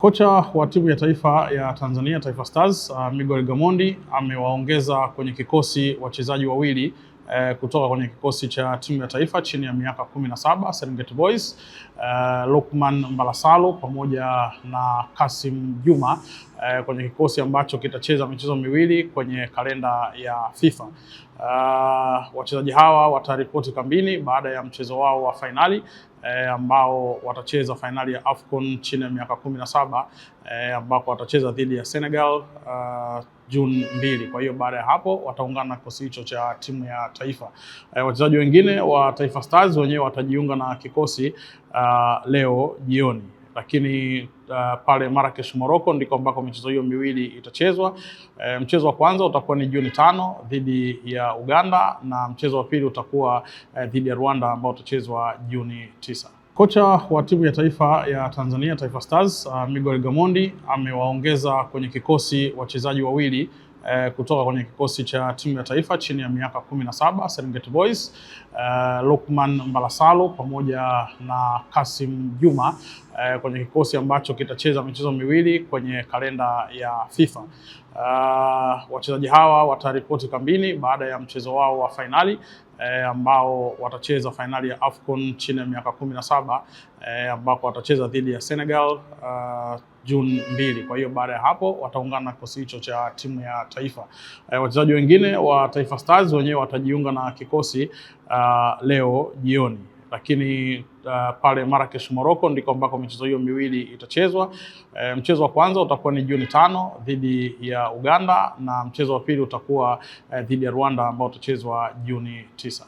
Kocha wa timu ya taifa ya Tanzania Taifa Stars Miguel Gamondi amewaongeza kwenye kikosi wachezaji wawili kutoka kwenye kikosi cha timu ya taifa chini ya miaka 17 Serengeti Boys, Lukman Mbalasalo pamoja na Kasim Juma kwenye kikosi ambacho kitacheza michezo miwili kwenye kalenda ya FIFA. Wachezaji hawa wataripoti kambini baada ya mchezo wao wa fainali ambao watacheza fainali ya AFCON chini ya miaka 17 ambapo watacheza dhidi ya Senegal Juni 2. Kwa hiyo baada ya hapo wataungana na kikosi hicho cha timu ya taifa. Wachezaji wengine wa Taifa Stars wenyewe watajiunga na kikosi leo jioni, lakini pale Marrakesh Morocco ndiko ambako michezo hiyo miwili itachezwa. Mchezo wa kwanza utakuwa ni Juni 5 dhidi ya Uganda na mchezo wa pili utakuwa dhidi ya Rwanda ambao utachezwa Juni 9. Kocha wa timu ya taifa ya Tanzania Taifa Stars Miguel Gamondi amewaongeza kwenye kikosi wachezaji wawili kutoka kwenye kikosi cha timu ya taifa chini ya miaka 17 Serengeti Boys, Lukman Mbalasalo pamoja na Kasim Juma kwenye kikosi ambacho kitacheza michezo miwili kwenye kalenda ya FIFA. Wachezaji hawa wataripoti kambini baada ya mchezo wao wa fainali ambao watacheza fainali ya AFCON chini ya miaka 17 ambapo watacheza dhidi ya Senegal Juni 2. Kwa hiyo baada ya hapo wataungana na kikosi hicho cha timu ya taifa. Wachezaji wengine wa Taifa Stars wenyewe watajiunga na kikosi leo jioni, lakini pale Marrakesh Morocco ndiko ambako michezo hiyo miwili itachezwa. Mchezo wa kwanza utakuwa ni Juni 5 dhidi ya Uganda na mchezo wa pili utakuwa dhidi ya Rwanda ambao utachezwa Juni 9.